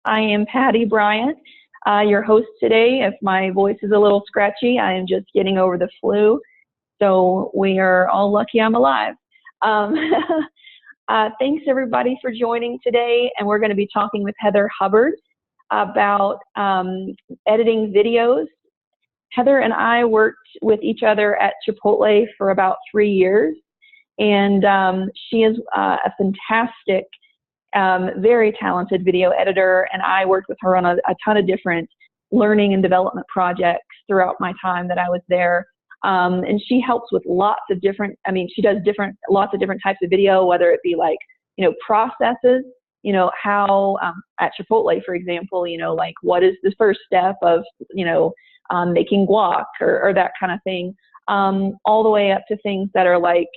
I am Patty Bryant, your host today. If my voice is a little scratchy, I am just getting over the flu. So we are all lucky I'm alive. Thanks everybody for joining today. And we're going to be talking with Heather Hubbard about editing videos. Heather and I worked with each other at Chipotle for about 3 years. And she is a fantastic, very talented video editor. And I worked with her on a ton of different learning and development projects throughout my time that I was there. And she helps with lots of different, she does lots of different types of video, whether it be like, processes, how at Chipotle, for example, like what is the first step of, making guac or that kind of thing, all the way up to things that are like,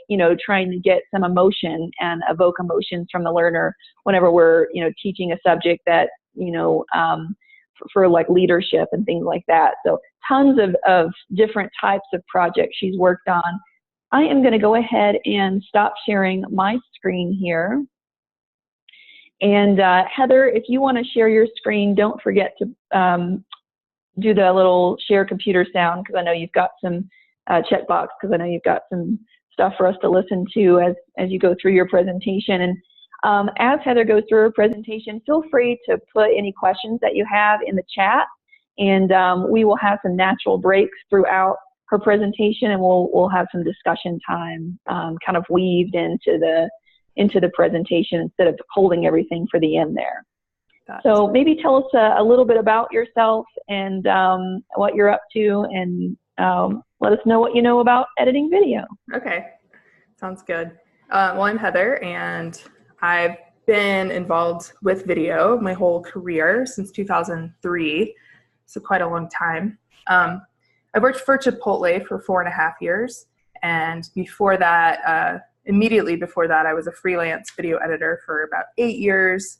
trying to get some emotion and evoke emotions from the learner whenever we're, teaching a subject that, for like leadership and things like that. So tons of different types of projects she's worked on. I am going to go ahead and stop sharing my screen here. And Heather, if you want to share your screen, don't forget to do the little share computer sound, because I know you've got some checkbox, because I know you've got some stuff for us to listen to as you go through your presentation. And as Heather goes through her presentation, feel free to put any questions that you have in the chat, and we will have some natural breaks throughout her presentation, and we'll have some discussion time kind of weaved into the presentation instead of holding everything for the end there. So maybe tell us a little bit about yourself and what you're up to, and let us know what you know about editing video. Okay, sounds good. Well, I'm Heather, and I've been involved with video my whole career since 2003, so quite a long time. I worked for Chipotle for 4.5 years, and before that, immediately before that, I was a freelance video editor for about 8 years.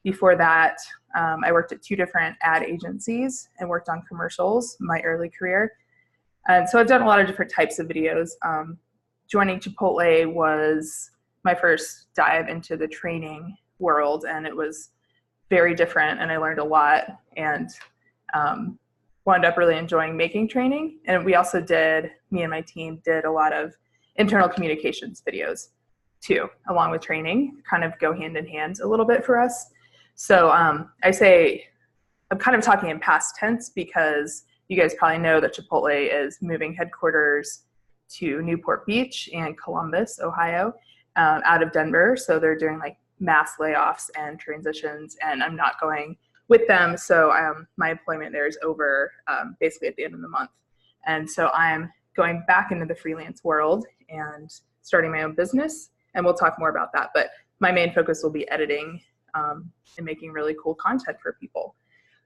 Before that, I worked at 2 different ad agencies and worked on commercials in my early career. And so I've done a lot of different types of videos. Joining Chipotle was my first dive into the training world, and it was very different, and I learned a lot, and wound up really enjoying making training. And we also me and my team did a lot of internal communications videos too, along with training, kind of go hand in hand a little bit for us. So I say I'm kind of talking in past tense because you guys probably know that Chipotle is moving headquarters to Newport Beach and Columbus, Ohio, out of Denver. So they're doing like mass layoffs and transitions, and I'm not going with them. So my employment there is over basically at the end of the month. And so I'm going back into the freelance world and starting my own business, and we'll talk more about that. But my main focus will be editing and making really cool content for people.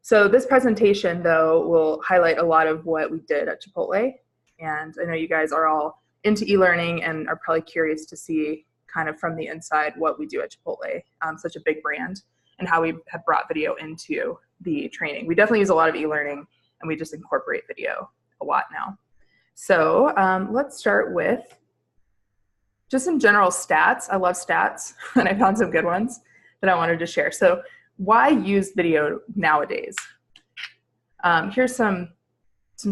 So this presentation, though, will highlight a lot of what we did at Chipotle. And I know you guys are all into e-learning and are probably curious to see kind of from the inside what we do at Chipotle, such a big brand, and how we have brought video into the training. We definitely use a lot of e-learning, and we just incorporate video a lot now. So let's start with just some general stats. I love stats, and I found some good ones that I wanted to share. So why use video nowadays? Here's some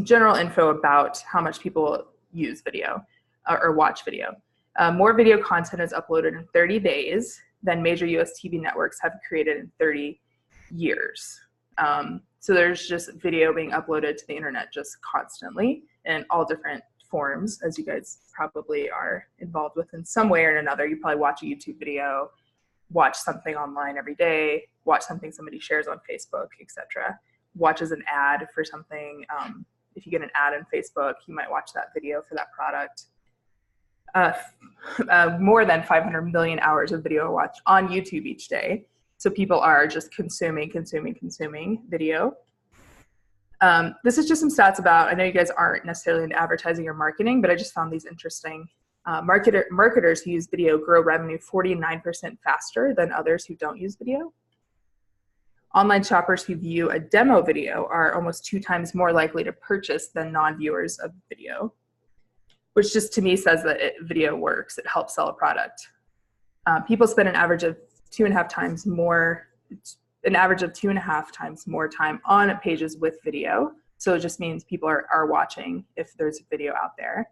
general info about how much people use video or watch video. More video content is uploaded in 30 days than major US TV networks have created in 30 years. So there's just video being uploaded to the internet just constantly in all different forms, as you guys probably are involved with in some way or another. You probably watch a YouTube video, watch something online every day, watch something somebody shares on Facebook, etc. Watches an ad for something. If you get an ad on Facebook, you might watch that video for that product. More than 500 million hours of video watched on YouTube each day. So people are just consuming video. This is just some stats about, I know you guys aren't necessarily into advertising or marketing, but I just found these interesting. Marketers who use video grow revenue 49% faster than others who don't use video. Online shoppers who view a demo video are almost 2 times more likely to purchase than non-viewers of video, which just to me says that video works. It helps sell a product. People spend an average of 2.5 times more an average of 2.5 times more time on pages with video. So it just means people are watching if there's a video out there.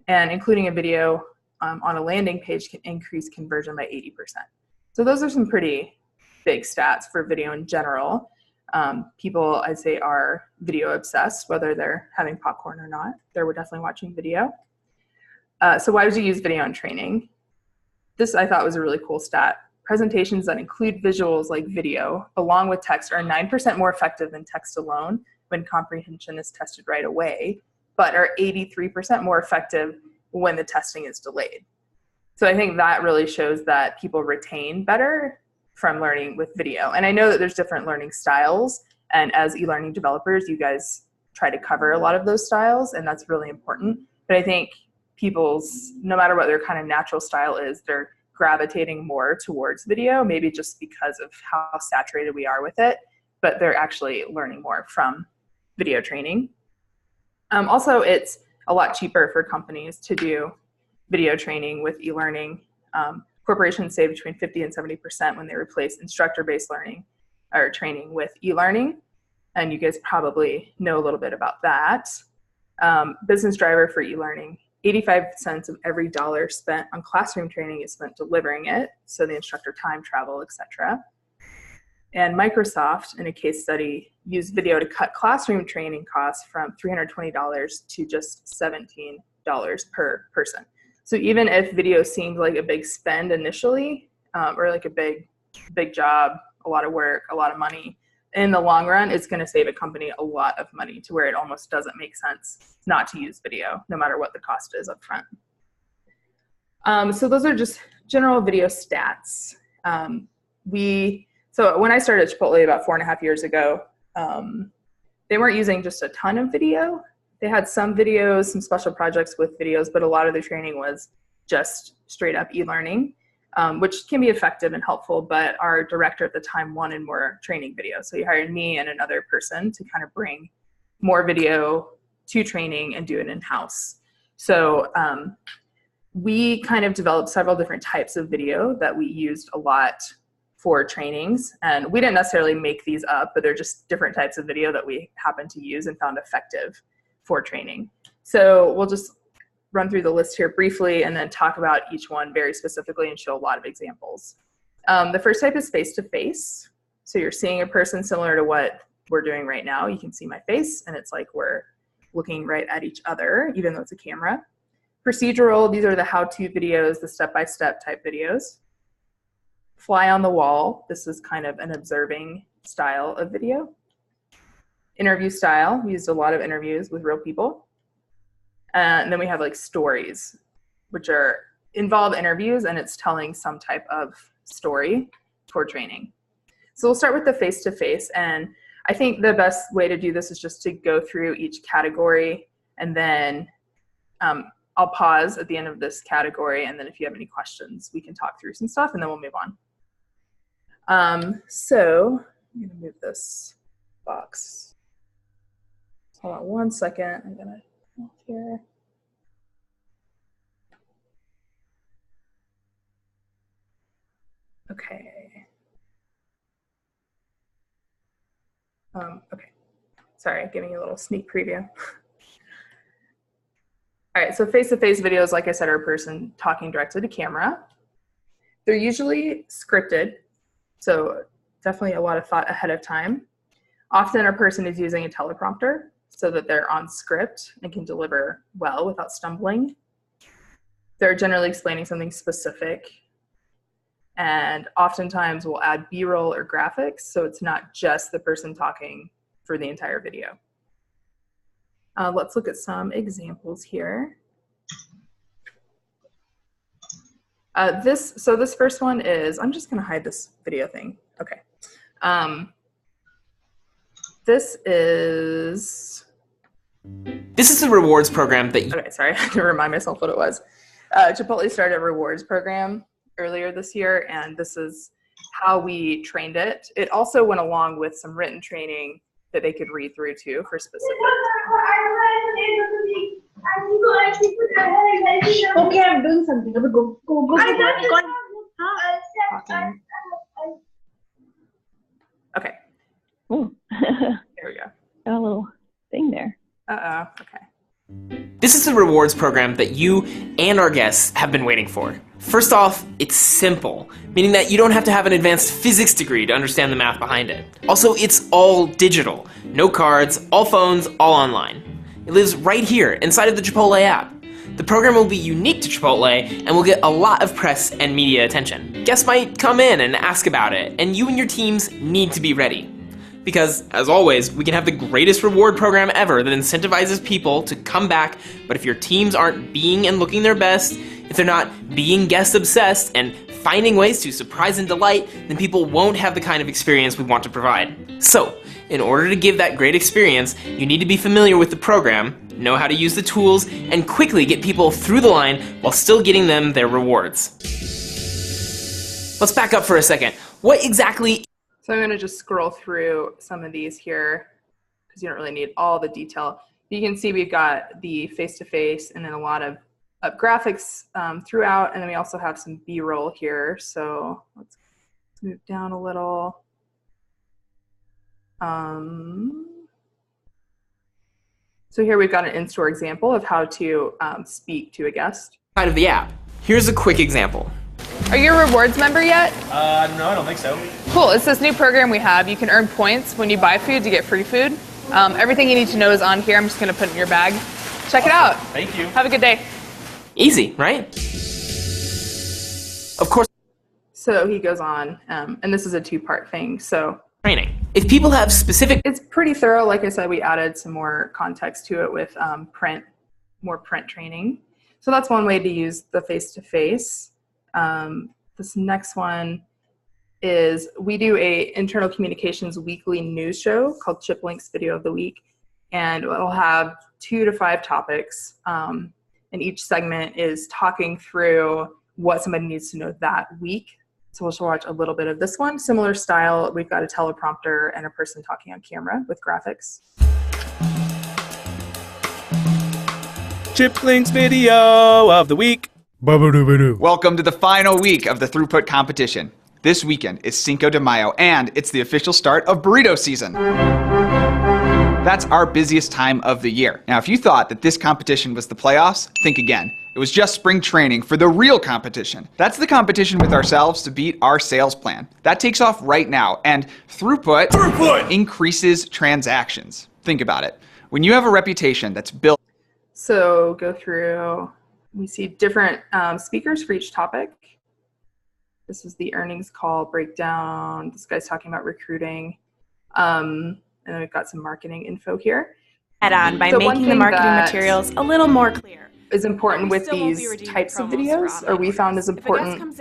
And including a video on a landing page can increase conversion by 80%. So those are some pretty big stats for video in general. People, I'd say, are video obsessed, whether they're having popcorn or not. They're definitely watching video. So why would you use video in training? This I thought was a really cool stat. Presentations that include visuals like video, along with text, are 9% more effective than text alone when comprehension is tested right away, but are 83% more effective when the testing is delayed. So I think that really shows that people retain better from learning with video. And I know that there's different learning styles, and as e-learning developers, you guys try to cover a lot of those styles, and that's really important. But I think people's, no matter what their kind of natural style is, they're gravitating more towards video, maybe just because of how saturated we are with it, but they're actually learning more from video training. Also, it's a lot cheaper for companies to do video training with e-learning. Corporations save between 50 and 70% when they replace instructor-based learning or training with e-learning. And you guys probably know a little bit about that. Business driver for e-learning, 85 cents of every dollar spent on classroom training is spent delivering it. So the instructor time, travel, etc. And Microsoft, in a case study, used video to cut classroom training costs from $320 to just $17 per person. So even if video seemed like a big spend initially, or like a big job, a lot of work, a lot of money, in the long run, it's going to save a company a lot of money to where it almost doesn't make sense not to use video, no matter what the cost is up front. So those are just general video stats. So when I started at Chipotle about 4.5 years ago, they weren't using just a ton of video. They had some videos, some special projects with videos, but a lot of the training was just straight up e-learning, which can be effective and helpful, but our director at the time wanted more training videos. So he hired me and another person to kind of bring more video to training and do it in-house. So we kind of developed several different types of video that we used a lot for trainings. And we didn't necessarily make these up, but they're just different types of video that we happened to use and found effective for training. So we'll just run through the list here briefly and then talk about each one very specifically and show a lot of examples. The first type is face-to-face. So you're seeing a person similar to what we're doing right now. You can see my face and it's like we're looking right at each other, even though it's a camera. Procedural, these are the how-to videos, the step-by-step type videos. Fly on the wall, this is kind of an observing style of video. Interview style, we used a lot of interviews with real people. And then we have like stories, which involve interviews and it's telling some type of story for training. So we'll start with the face-to-face, and I think the best way to do this is just to go through each category, and then I'll pause at the end of this category, and then if you have any questions, we can talk through some stuff and then we'll move on. So I'm gonna move this box. Hold on one second, I'm gonna go here. Okay. Okay, sorry, giving you a little sneak preview. All right, so face-to-face videos, like I said, are a person talking directly to camera. They're usually scripted, so definitely a lot of thought ahead of time. Often a person is using a teleprompter so that they're on script and can deliver well without stumbling. They're generally explaining something specific, and oftentimes we'll add B-roll or graphics, so it's not just the person talking for the entire video. Let's look at some examples here. This first one is, I'm just gonna hide this video thing. Okay. This is a rewards program that okay, sorry, I had to remind myself what it was. Chipotle started a rewards program earlier this year, and this is how we trained it. It also went along with some written training that they could read through too for specific. Okay, I'm doing something. Go. rewards program that you and our guests have been waiting for. First off, it's simple, meaning that you don't have to have an advanced physics degree to understand the math behind it. Also, it's all digital. No cards, all phones, all online. It lives right here, inside of the Chipotle app. The program will be unique to Chipotle and will get a lot of press and media attention. Guests might come in and ask about it, and you and your teams need to be ready. Because, as always, we can have the greatest reward program ever that incentivizes people to come back, but if your teams aren't being and looking their best, if they're not being guest obsessed and finding ways to surprise and delight, then people won't have the kind of experience we want to provide. So, in order to give that great experience, you need to be familiar with the program, know how to use the tools, and quickly get people through the line while still getting them their rewards. Let's back up for a second. What exactly... So I'm going to just scroll through some of these here because you don't really need all the detail. You can see we've got the face-to-face and then a lot of graphics throughout, and then we also have some B-roll here. So let's move down a little. So here we've got an in-store example of how to speak to a guest. Out of the app. Here's a quick example. Are you a rewards member yet? No, I don't think so. Cool, it's this new program we have. You can earn points when you buy food to get free food. Everything you need to know is on here. I'm just gonna put it in your bag. Check it out. Thank you. Have a good day. Easy, right? Of course. So he goes on, and this is a two-part thing, so. Training. If people have specific... It's pretty thorough. Like I said, we added some more context to it with more print training. So that's one way to use the face-to-face. This next one is we do a internal communications weekly news show called Chip Link's Video of the Week, and it'll have 2 to 5 topics, and each segment is talking through what somebody needs to know that week. So we'll watch a little bit of this one. Similar style, we've got a teleprompter and a person talking on camera with graphics. Chip Link's Video of the Week. Welcome to the final week of the Throughput competition. This weekend is Cinco de Mayo, and it's the official start of burrito season. That's our busiest time of the year. Now, if you thought that this competition was the playoffs, think again. It was just spring training for the real competition. That's the competition with ourselves to beat our sales plan. That takes off right now, and Throughput increases transactions. Think about it. When you have a reputation that's built... So go through, we see different speakers for each topic. This is the earnings call breakdown. This guy's talking about recruiting. And then we've got some marketing info here. Add on by making the marketing materials a little more clear. Is important with these types of videos, or we found is important,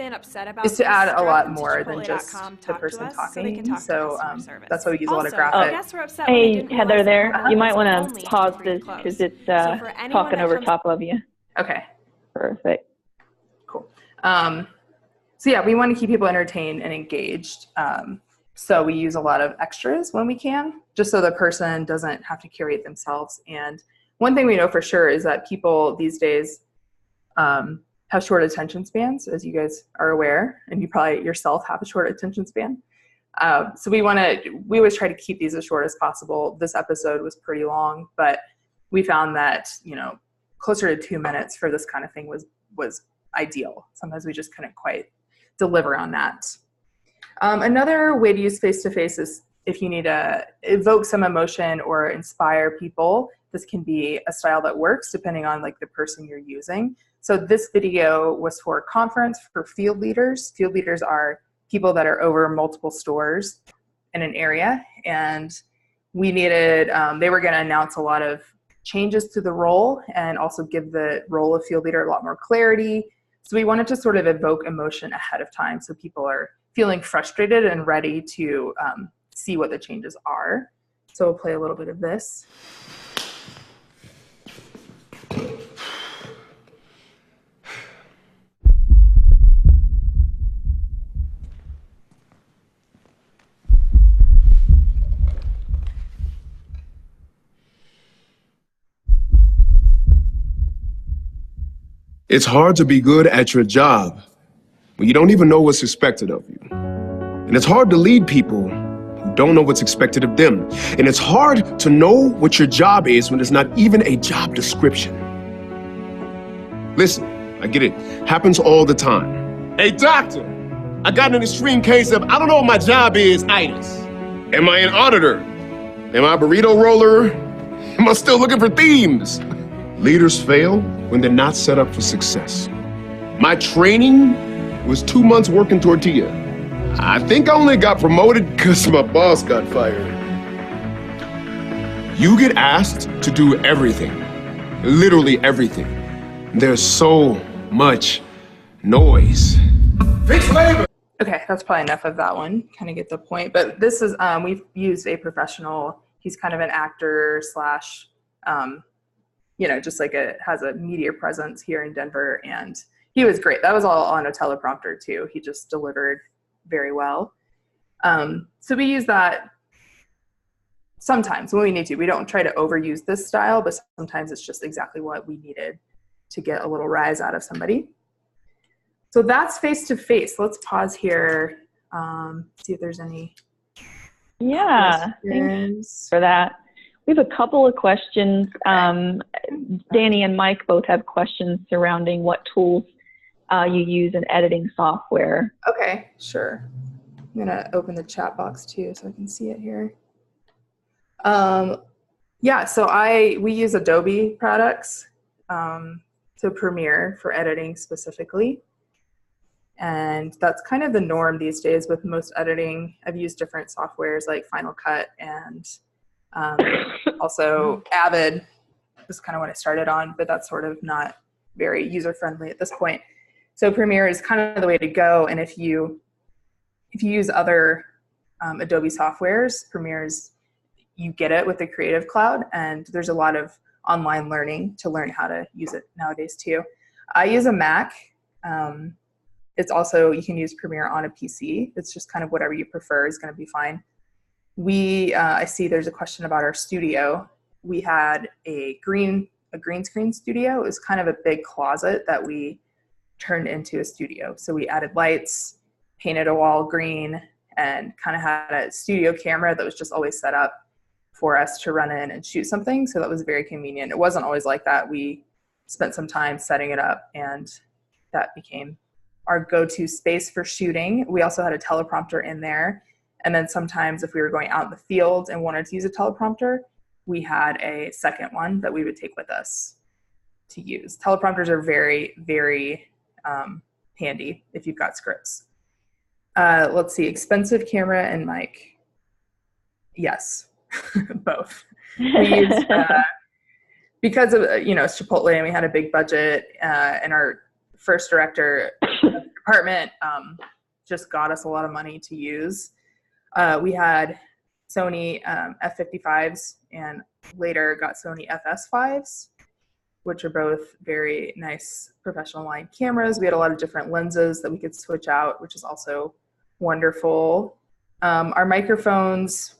is to add a lot more than just the person talking. So that's why we use a lot of graphics. Hey, Heather there. You might want to pause this because it's talking over top of you. Okay. Perfect. Cool. So yeah, we want to keep people entertained and engaged. So we use a lot of extras when we can, just so the person doesn't have to carry it themselves. And one thing we know for sure is that people these days have short attention spans, as you guys are aware, and you probably yourself have a short attention span. So we always try to keep these as short as possible. This episode was pretty long, but we found that, closer to 2 minutes for this kind of thing was ideal. Sometimes we just couldn't quite deliver on that. Another way to use face-to-face is if you need to evoke some emotion or inspire people. This can be a style that works depending on the person you're using. So this video was for a conference for field leaders. Field leaders are people that are over multiple stores in an area, and we needed, they were going to announce a lot of changes to the role and also give the role of field leader a lot more clarity. So we wanted to sort of evoke emotion ahead of time so people are feeling frustrated and ready to see what the changes are. So we'll play a little bit of this. It's hard to be good at your job when you don't even know what's expected of you. And it's hard to lead people who don't know what's expected of them. And it's hard to know what your job is when there's not even a job description. Listen, I get it. Happens all the time. Hey, doctor, I got an extreme case of, I don't know what my job is, itis. Am I an auditor? Am I a burrito roller? Am I still looking for themes? Leaders fail when they're not set up for success. My training was 2 months working tortilla. I think I only got promoted because my boss got fired. You get asked to do everything, literally everything. There's so much noise. Fix labor. Okay, that's probably enough of that one. Kind of get the point. But this is, we've used a professional. He's kind of an actor slash, just like has a media presence here in Denver. And he was great. That was all on a teleprompter too. He just delivered very well. So we use that sometimes when we need to. We don't try to overuse this style, but sometimes it's just exactly what we needed to get a little rise out of somebody. So that's face-to-face. Let's pause here, see if there's any thanks for that. We have a couple of questions. Danny and Mike both have questions surrounding what tools you use in editing software. Okay, sure. I'm gonna open the chat box too so I can see it here. Yeah, so we use Adobe products, so Premiere for editing specifically. And that's kind of the norm these days with most editing. I've used different softwares like Final Cut and also Avid was kind of what I started on, but that's sort of not very user-friendly at this point. So Premiere is kind of the way to go. And if you use other Adobe softwares, Premiere's, you get it with the Creative Cloud, and there's a lot of online learning to learn how to use it nowadays too. I use a Mac. It's also, you can use Premiere on a PC. It's just kind of whatever you prefer is going to be fine. I see there's a question about our studio. We had a green screen studio. It was kind of a big closet that we turned into a studio. So we added lights, painted a wall green, and kind of had a studio camera that was just always set up for us to run in and shoot something. So that was very convenient. It wasn't always like that. We spent some time setting it up, and that became our go-to space for shooting. We also had a teleprompter in there. And then sometimes if we were going out in the field and wanted to use a teleprompter, we had a second one that we would take with us to use. Teleprompters are very, very handy if you've got scripts. Let's see, expensive camera and mic. Yes, both. We used, because of, it's Chipotle and we had a big budget, and our first director of the department just got us a lot of money to use. We had Sony F55s and later got Sony FS5s, which are both very nice professional line cameras. We had a lot of different lenses that we could switch out, which is also wonderful. Our microphones,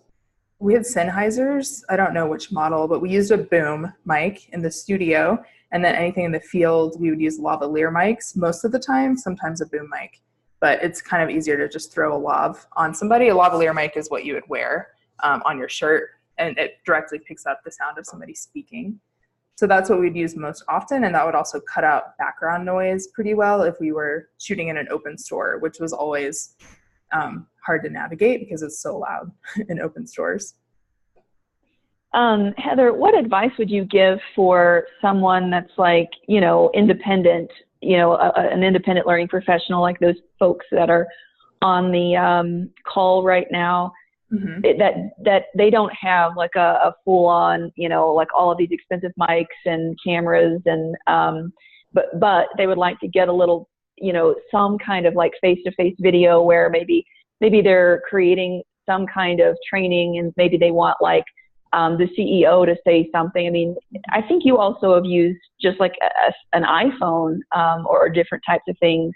we had Sennheisers. I don't know which model, but we used a boom mic in the studio. And then anything in the field, we would use lavalier mics most of the time, sometimes a boom mic. But it's kind of easier to just throw a lav on somebody. A lavalier mic is what you would wear on your shirt, and it directly picks up the sound of somebody speaking. So that's what we'd use most often, and that would also cut out background noise pretty well if we were shooting in an open store, which was always hard to navigate because it's so loud in open stores. Heather, what advice would you give for someone that's like, independent, an independent learning professional, like those folks that are on the call right now, mm-hmm. that they don't have like a full-on, like all of these expensive mics and cameras, and but they would like to get a little, some kind of like face-to-face video where maybe they're creating some kind of training, and maybe they want like the CEO to say something. I mean, I think you also have used just like an iPhone or different types of things.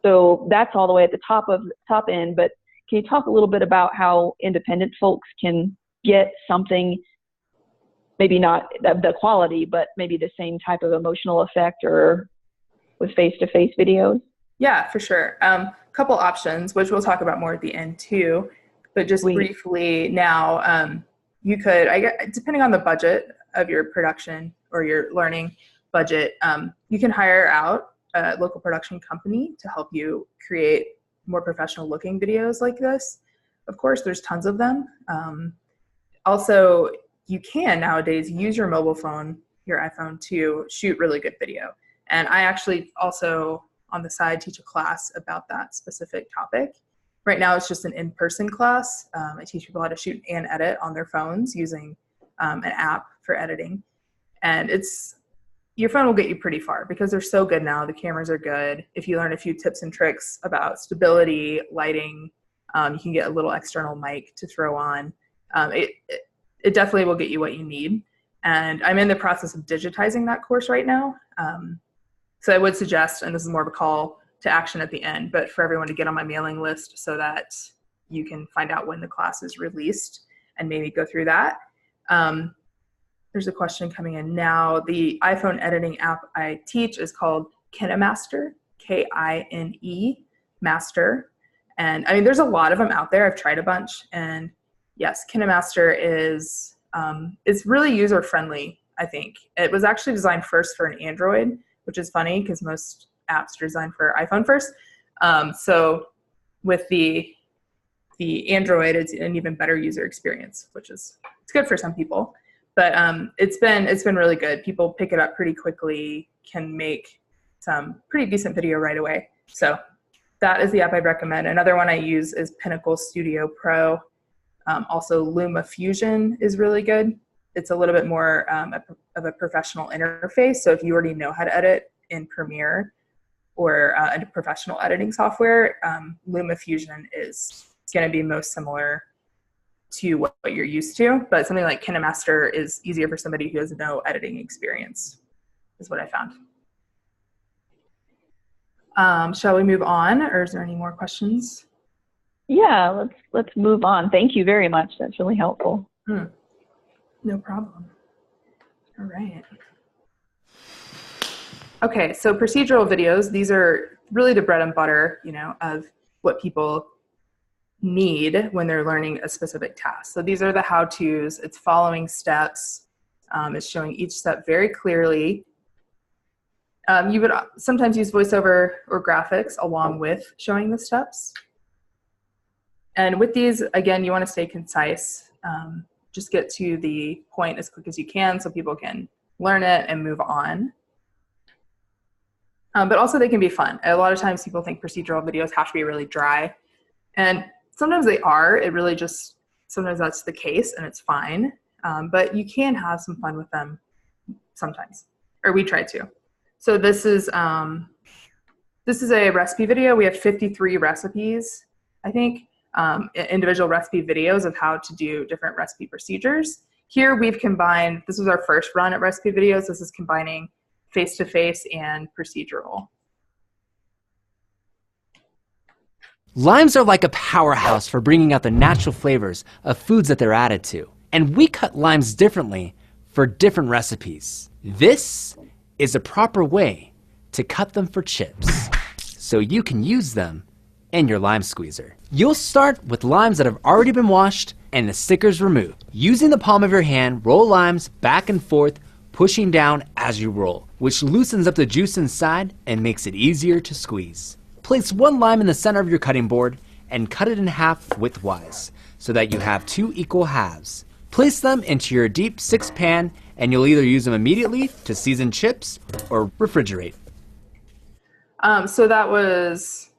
So that's all the way at the top end. But can you talk a little bit about how independent folks can get something, maybe not the quality, but maybe the same type of emotional effect or with face-to-face videos? Yeah, for sure. Couple options, which we'll talk about more at the end too. But just briefly now, you could, depending on the budget of your production or your learning, budget, you can hire out a local production company to help you create more professional looking videos like this. Of course, there's tons of them. Also, you can nowadays use your mobile phone, your iPhone, to shoot really good video. And I actually also, on the side, teach a class about that specific topic. Right now, it's just an in-person class. I teach people how to shoot and edit on their phones using an app for editing. And your phone will get you pretty far because they're so good now. The cameras are good. If you learn a few tips and tricks about stability, lighting, you can get a little external mic to throw on. It definitely will get you what you need. And I'm in the process of digitizing that course right now. So I would suggest, and this is more of a call to action at the end, but for everyone to get on my mailing list so that you can find out when the class is released and maybe go through that. There's a question coming in now. The iPhone editing app I teach is called KineMaster, Kine Master. And I mean, there's a lot of them out there. I've tried a bunch. And yes, KineMaster is really user-friendly, I think. It was actually designed first for an Android, which is funny because most apps are designed for iPhone first. So with the Android, it's an even better user experience, it's good for some people. But it's been really good. People pick it up pretty quickly, can make some pretty decent video right away. So that is the app I'd recommend. Another one I use is Pinnacle Studio Pro. Also, LumaFusion is really good. It's a little bit more of a professional interface. So if you already know how to edit in Premiere or a professional editing software, LumaFusion is going to be most similar to what you're used to. But something like KineMaster is easier for somebody who has no editing experience, is what I found. Shall we move on, or is there any more questions? Yeah, let's move on. Thank you very much. That's really helpful. No problem. All right. Okay, so procedural videos, these are really the bread and butter, of what people need when they're learning a specific task. So these are the how-tos. It's following steps. It's showing each step very clearly. You would sometimes use voiceover or graphics along with showing the steps. And with these, again, you want to stay concise. Just get to the point as quick as you can so people can learn it and move on. But also they can be fun. A lot of times people think procedural videos have to be really dry. And sometimes they are. It really just, sometimes that's the case and it's fine. But you can have some fun with them sometimes, or we try to. So this is a recipe video. We have 53 recipes, I think, individual recipe videos of how to do different recipe procedures. Here we've combined, this was our first run at recipe videos. This is combining face-to-face and procedural. Limes are like a powerhouse for bringing out the natural flavors of foods that they're added to. And we cut limes differently for different recipes. This is a proper way to cut them for chips, so you can use them in your lime squeezer. You'll start with limes that have already been washed and the stickers removed. Using the palm of your hand, roll limes back and forth, pushing down as you roll, which loosens up the juice inside and makes it easier to squeeze. Place one lime in the center of your cutting board and cut it in half widthwise so that you have 2 equal halves. Place them into your deep 6 pan and you'll either use them immediately to season chips or refrigerate. So that was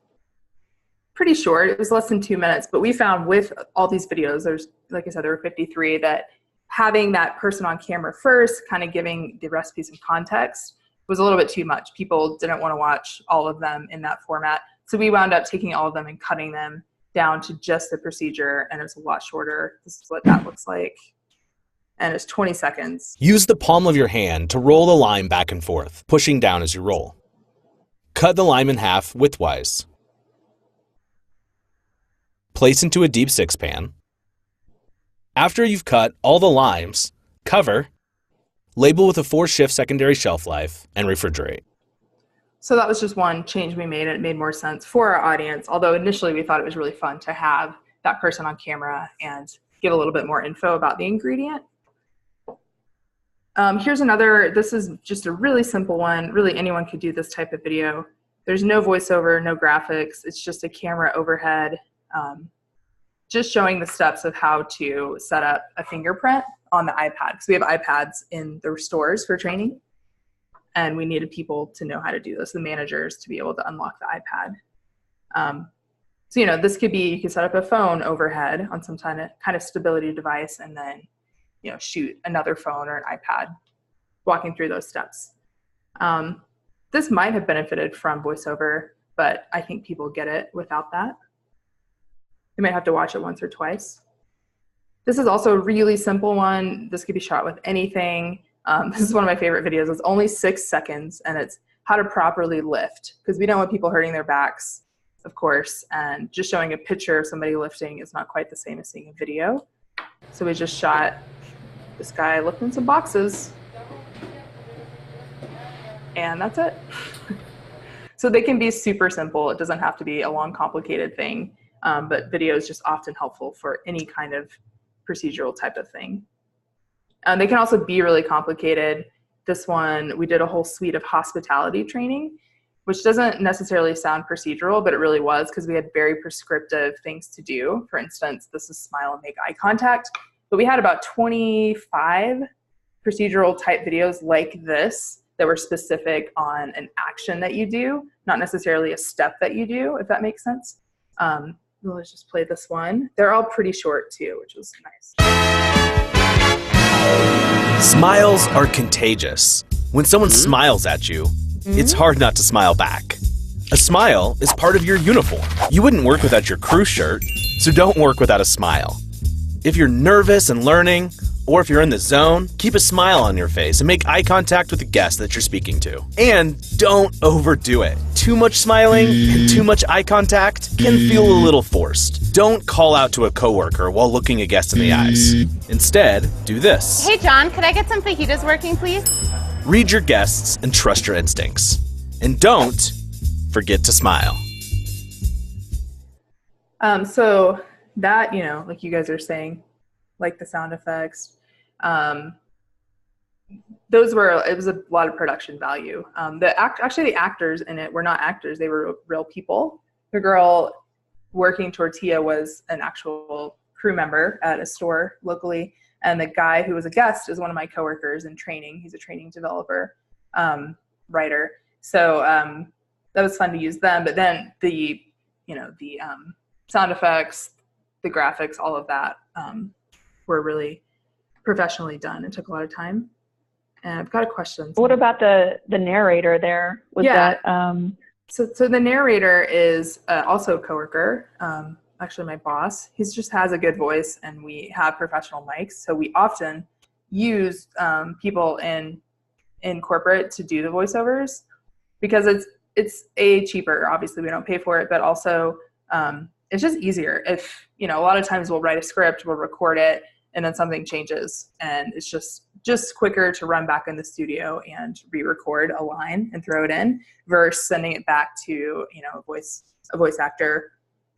pretty short. It was less than 2 minutes, but we found with all these videos, there's, like I said, there were 53, that having that person on camera first, kind of giving the recipe some context, was a little bit too much. People didn't want to watch all of them in that format. So we wound up taking all of them and cutting them down to just the procedure, and it's a lot shorter. This is what that looks like. And it's 20 seconds. Use the palm of your hand to roll the lime back and forth, pushing down as you roll. Cut the lime in half widthwise. Place into a deep 6 pan. After you've cut all the limes, cover, label with a 4-shift secondary shelf life, and refrigerate. So that was just one change we made, and it made more sense for our audience, although initially we thought it was really fun to have that person on camera and give a little bit more info about the ingredient. Here's another, this is just a really simple one. Really anyone could do this type of video. There's no voiceover, no graphics. It's just a camera overhead, just showing the steps of how to set up a fingerprint on the iPad. Because we have iPads in the stores for training, and we needed people to know how to do this, the managers, to be able to unlock the iPad. So, you know, this could be, you could set up a phone overhead on some kind of stability device, and then, you know, shoot another phone or an iPad walking through those steps. This might have benefited from voiceover, but I think people get it without that. You might have to watch it once or twice. This is also a really simple one. This could be shot with anything. This is one of my favorite videos. It's only 6 seconds, and it's how to properly lift, because we don't want people hurting their backs, of course, and just showing a picture of somebody lifting is not quite the same as seeing a video. So we just shot this guy lifting some boxes, and that's it. So they can be super simple. It doesn't have to be a long, complicated thing, but video is just often helpful for any kind of procedural type of thing. They can also be really complicated. This one, we did a whole suite of hospitality training, which doesn't necessarily sound procedural, but it really was, because we had very prescriptive things to do. For instance, this is smile and make eye contact. But we had about 25 procedural type videos like this that were specific on an action that you do, not necessarily a step that you do, if that makes sense. Let's just play this one. They're all pretty short too, which was nice. Smiles are contagious. When someone smiles at you, it's hard not to smile back. A smile is part of your uniform. You wouldn't work without your crew shirt, so don't work without a smile. If you're nervous and learning, or if you're in the zone, keep a smile on your face and make eye contact with the guest that you're speaking to. And don't overdo it. Too much smiling and too much eye contact can feel a little forced. Don't call out to a coworker while looking a guest in the eyes. Instead, do this. Hey John, could I get some fajitas working, please? Read your guests and trust your instincts. And don't forget to smile. So that, you know, like you guys are saying, like the sound effects, those were, it was a lot of production value. Actually the actors in it were not actors, they were real people. The girl working tortilla was an actual crew member at a store locally, and the guy who was a guest is one of my coworkers in training. He's a training developer, writer. So that was fun to use them, but then the, you know, the sound effects, the graphics, all of that were really professionally done. It took a lot of time. And I've got a question. What about the narrator there? Was that so the narrator is also a coworker, actually my boss. He just has a good voice, and we have professional mics, so we often use people in corporate to do the voiceovers, because it's cheaper. Obviously we don't pay for it, but also it's just easier. If, you know, a lot of times we'll write a script, we'll record it, and then something changes, and it's just quicker to run back in the studio and re-record a line and throw it in, versus sending it back to, you know, a voice actor,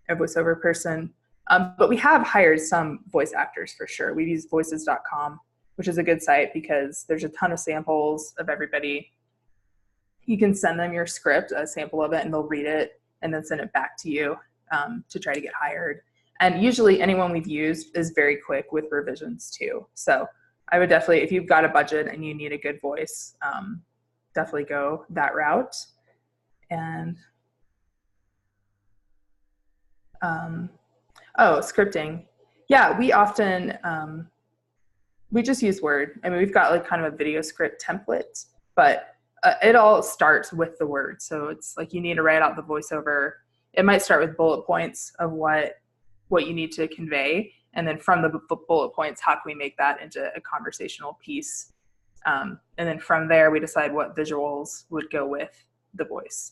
a voiceover person. But we have hired some voice actors for sure. We've used voices.com, which is a good site because there's a ton of samples of everybody. You can send them your script, a sample of it, and they'll read it and then send it back to you to try to get hired. And usually anyone we've used is very quick with revisions too. So I would definitely, if you've got a budget and you need a good voice, definitely go that route. And scripting. Yeah, we often, we just use Word. I mean, we've got like kind of a video script template, but it all starts with the word. So it's like you need to write out the voiceover. It might start with bullet points of what you need to convey. And then from the bullet points, how can we make that into a conversational piece? And then from there, we decide what visuals would go with the voice.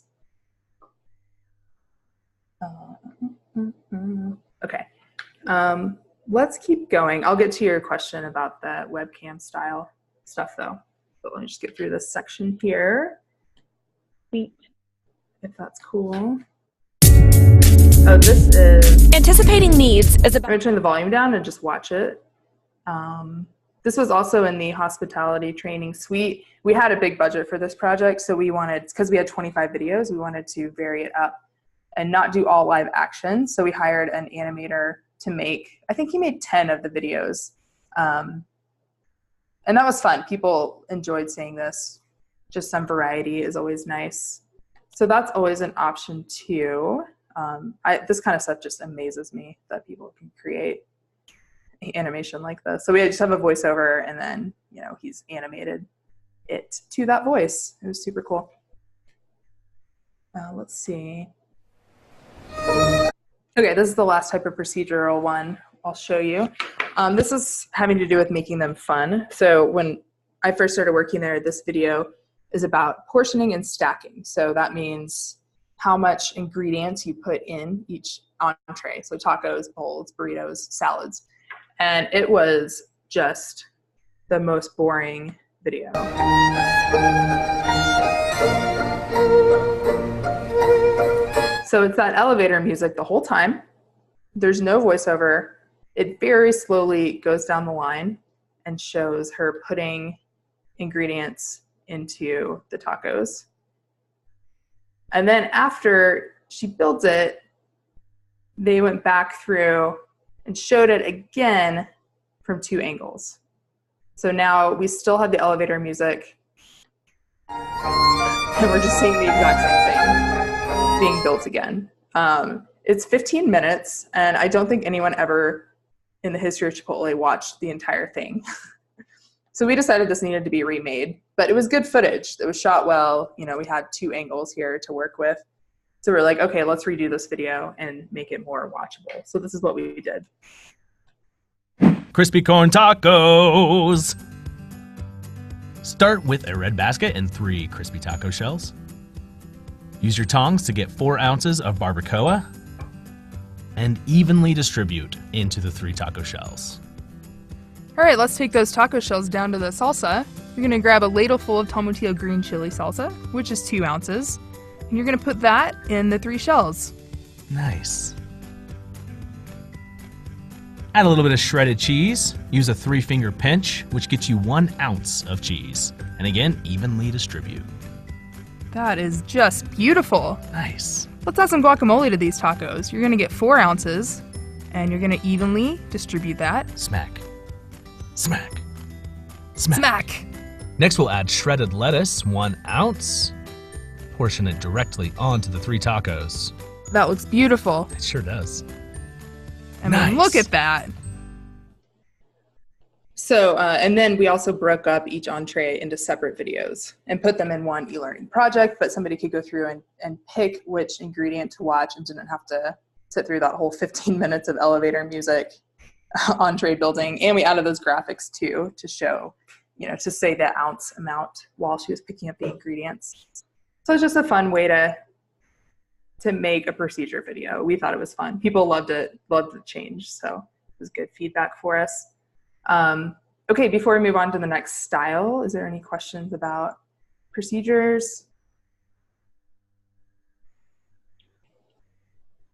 Okay. Let's keep going. I'll get to your question about the webcam style stuff though. But let me just get through this section here. Sweet. If that's cool. Oh, this is... Anticipating needs is I'm going to turn the volume down and just watch it. This was also in the hospitality training suite. We had a big budget for this project, so we wanted, because we had 25 videos, we wanted to vary it up and not do all live action. So we hired an animator to make, I think he made 10 of the videos. And that was fun. People enjoyed seeing this. Just some variety is always nice. So that's always an option too. This kind of stuff just amazes me that people can create animation like this. So we just have a voiceover and then, you know, he's animated it to that voice. It was super cool. Let's see. Okay, this is the last type of procedural one I'll show you. This is having to do with making them fun. So when I first started working there, this video is about portioning and stacking. So that means how much ingredients you put in each entree. So tacos, bowls, burritos, salads. And it was just the most boring video. So it's that elevator music the whole time. There's no voiceover. It very slowly goes down the line and shows her putting ingredients into the tacos. And then after she builds it, they went back through and showed it again from 2 angles. So now we still have the elevator music and we're just seeing the exact same thing being built again. It's 15 minutes and I don't think anyone ever in the history of Chipotle watched the entire thing. So we decided this needed to be remade, but it was good footage. It was shot well. You know, we had 2 angles here to work with. So we're like, okay, let's redo this video and make it more watchable. So this is what we did. Crispy corn tacos. Start with a red basket and 3 crispy taco shells. Use your tongs to get 4 ounces of barbacoa and evenly distribute into the 3 taco shells. All right, let's take those taco shells down to the salsa. You're gonna grab a ladle full of tomatillo green chili salsa, which is 2 ounces. And you're gonna put that in the 3 shells. Nice. Add a little bit of shredded cheese. Use a 3-finger pinch, which gets you 1 ounce of cheese. And again, evenly distribute. That is just beautiful. Nice. Let's add some guacamole to these tacos. You're gonna get 4 ounces, and you're gonna evenly distribute that. Smack. Smack. Smack. Smack. Next, we'll add shredded lettuce, 1 ounce. Portion it directly onto the 3 tacos. That looks beautiful. It sure does. I mean, look at that. So, and then we also broke up each entree into separate videos and put them in one e-learning project, but somebody could go through and pick which ingredient to watch and didn't have to sit through that whole 15 minutes of elevator music entree building. And we added those graphics too to show, you know, to say the ounce amount while she was picking up the ingredients. So it's just a fun way to make a procedure video. We thought it was fun. People loved it, loved the change. So it was good feedback for us. Okay, before we move on to the next style, is there any questions about procedures?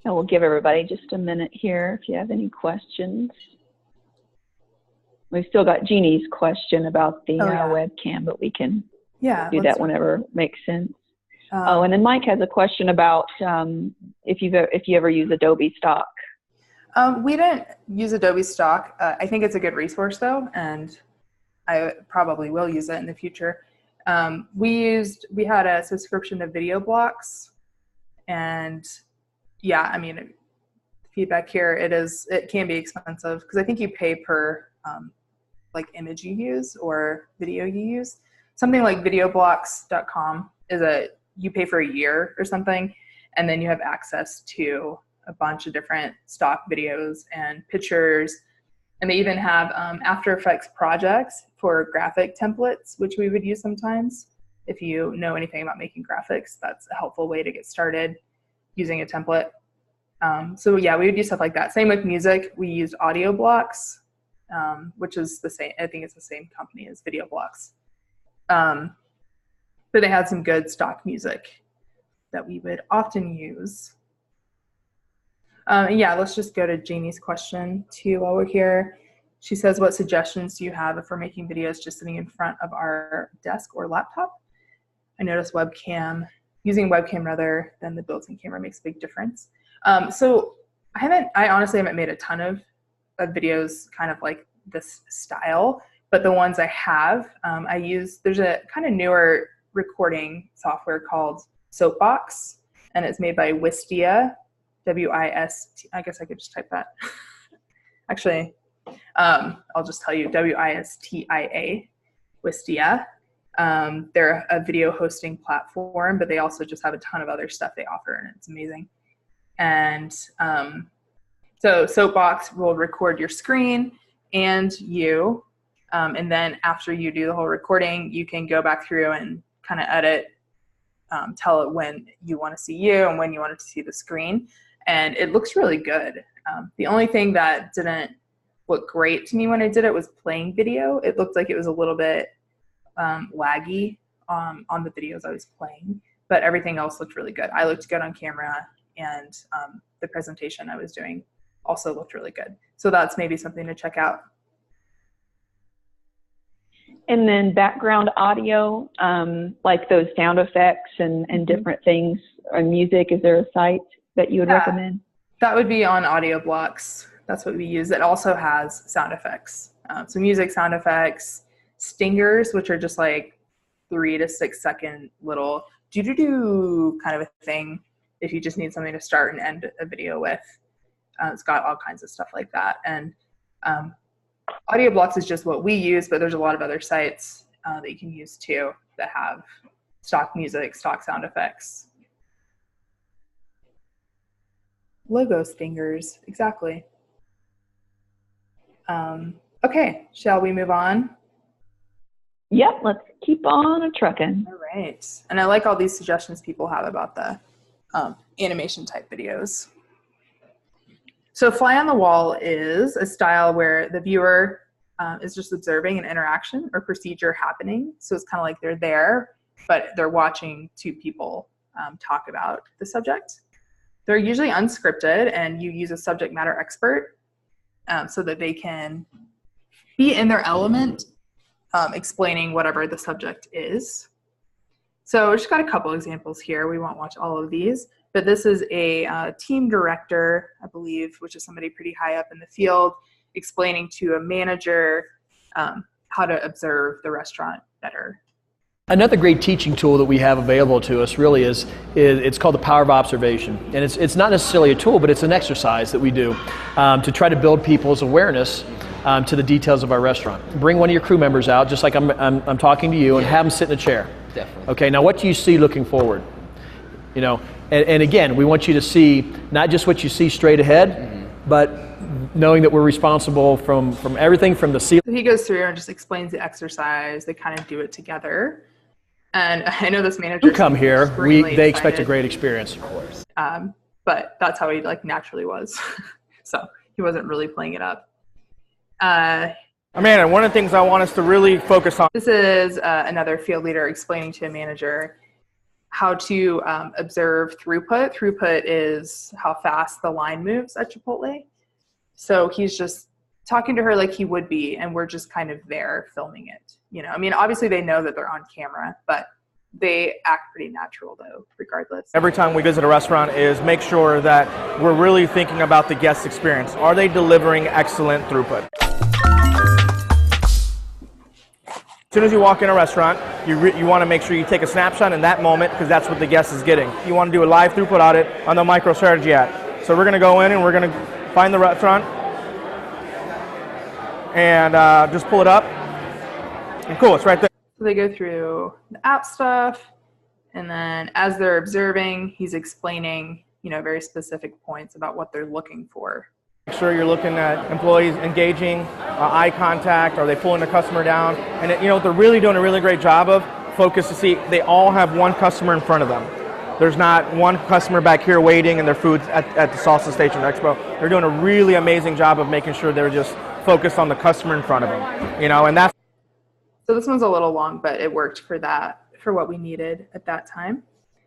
I will give everybody just a minute here if you have any questions. We've still got Jeannie's question about the webcam, but we can do that whenever it makes sense. And then Mike has a question about if you ever use Adobe Stock. We didn't use Adobe Stock. I think it's a good resource though, and I probably will use it in the future. We had a subscription to Video Blocks, and yeah, I mean, feedback here, it can be expensive because I think you pay per like image you use or video you use. Something like videoblocks.com you pay for a year or something, and then you have access to a bunch of different stock videos and pictures. And they even have After Effects projects for graphic templates, which we would use sometimes. If you know anything about making graphics, that's a helpful way to get started using a template. So yeah, we would do stuff like that. Same with music. We used Audio Blocks, which is the same, I think it's the same company as Video Blocks. But they had some good stock music that we would often use. Yeah, let's just go to Janie's question too while we're here. She says, what suggestions do you have if we're making videos just sitting in front of our desk or laptop? I noticed using webcam rather than the built-in camera makes a big difference. So I honestly haven't made a ton of videos kind of like this style, but the ones I have, there's a kind of newer recording software called Soapbox, and it's made by Wistia, W-I-S-T, I guess I could just type that. Actually, I'll just tell you, W-I-S-T-I-A, Wistia. They're a video hosting platform, but they also just have a ton of other stuff they offer, and it's amazing. And so Soapbox will record your screen and you, and then after you do the whole recording, you can go back through and kind of edit, tell it when you want to see you and when you want to see the screen, and it looks really good. The only thing that didn't look great to me when I did it was playing video. It looked like it was a little bit laggy on the videos I was playing, but everything else looked really good. I looked good on camera, and the presentation I was doing also looked really good. So that's maybe something to check out. And then background audio, like those sound effects and different things, or music, is there a site that you would recommend? That would be on Audio Blocks. That's what we use. It also has sound effects. So music, sound effects, stingers, which are just like 3 to 6 second little do-do-do kind of a thing if you just need something to start and end a video with. It's got all kinds of stuff like that. And Audio Blocks is just what we use, but there's a lot of other sites that you can use too that have stock music, stock sound effects. Logo stingers, exactly. Okay, shall we move on? Yep, let's keep on a-trucking. All right. And I like all these suggestions people have about the animation type videos. So fly on the wall is a style where the viewer is just observing an interaction or procedure happening. So it's kind of like they're there, but they're watching two people talk about the subject. They're usually unscripted, and you use a subject matter expert so that they can be in their element, explaining whatever the subject is. So I just got a couple examples here. We won't watch all of these, but this is a team director, I believe, which is somebody pretty high up in the field, explaining to a manager how to observe the restaurant better. Another great teaching tool that we have available to us really is it's called the power of observation. And it's not necessarily a tool, but it's an exercise that we do to try to build people's awareness to the details of our restaurant. Bring one of your crew members out, just like I'm talking to you, and have them sit in a chair. Definitely. Okay, now what do you see looking forward? You know, and again, we want you to see not just what you see straight ahead, but knowing that we're responsible from everything from the ceiling. He goes through and just explains the exercise. They kind of do it together. And I know this manager. Who come here, they expect a great experience. Of course. But that's how he naturally was. So he wasn't really playing it up. Amanda, one of the things I want us to really focus on. This is another field leader explaining to a manager how to observe throughput. Throughput is how fast the line moves at Chipotle. So he's just talking to her like he would be, and we're just kind of there filming it. You know, I mean, obviously they know that they're on camera, but they act pretty natural though, regardless. Every time we visit a restaurant is make sure that we're really thinking about the guest experience. Are they delivering excellent throughput? As soon as you walk in a restaurant, you want to make sure you take a snapshot in that moment because that's what the guest is getting. You want to do a live throughput audit on the MicroStrategy app. So we're going to go in and we're going to find the restaurant and just pull it up. And cool, it's right there. So they go through the app stuff, and then as they're observing, he's explaining, you know, very specific points about what they're looking for. Make sure you're looking at employees engaging, eye contact, are they pulling the customer down? And you know what they're really doing a really great job of? Focus to see they all have one customer in front of them. There's not one customer back here waiting and their food's at the Salsa Station Expo. They're doing a really amazing job of making sure they're just focused on the customer in front of them. You know, and that's. So this one's a little long, but it worked for what we needed at that time.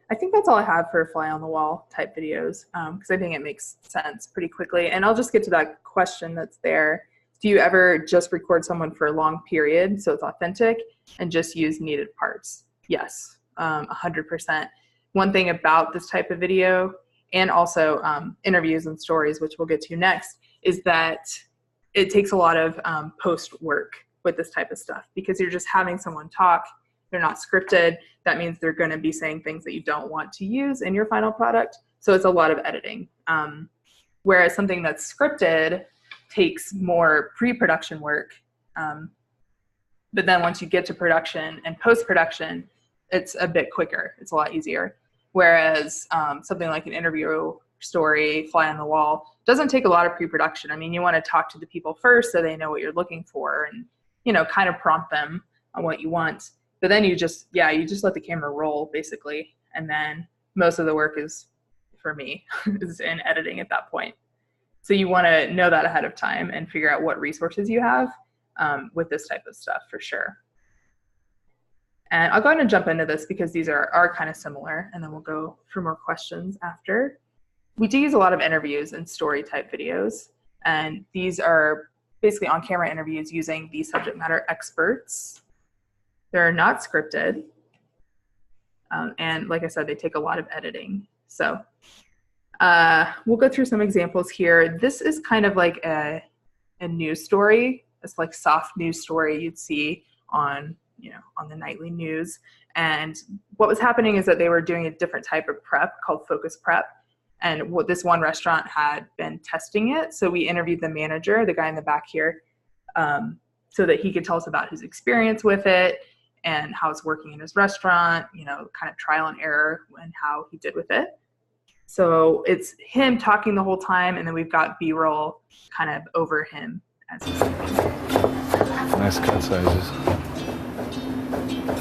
I think that's all I have for fly on the wall type videos because I think it makes sense pretty quickly. And I'll just get to that question that's there. Do you ever just record someone for a long period so it's authentic and just use needed parts? Yes, 100%. One thing about this type of video and also interviews and stories, which we'll get to next, is that it takes a lot of post work with this type of stuff because you're just having someone talk. They're not scripted. That means they're going to be saying things that you don't want to use in your final product. So it's a lot of editing. Whereas something that's scripted takes more pre-production work. But then once you get to production and post-production, it's a bit quicker. It's a lot easier. Whereas something like an interview story, fly on the wall, doesn't take a lot of pre-production. I mean, you want to talk to the people first so they know what you're looking for and, you know, kind of prompt them on what you want. But then you just let the camera roll basically. And then most of the work is, for me, is in editing at that point. So you want to know that ahead of time and figure out what resources you have with this type of stuff for sure. And I'll go ahead and jump into this because these are kind of similar, and then we'll go for more questions after. We do use a lot of interviews and story type videos, and these are basically on-camera interviews using the subject matter experts. They're not scripted, and like I said, they take a lot of editing. So we'll go through some examples here. This is kind of like a news story. It's like soft news story you'd see on the nightly news. And what was happening is that they were doing a different type of prep called focus prep. And what this one restaurant had been testing it. So we interviewed the manager, the guy in the back here, so that he could tell us about his experience with it and how it's working in his restaurant, kind of trial and error and how he did with it. So it's him talking the whole time, and then we've got B-roll kind of over him as he's speaking. Nice cut sizes.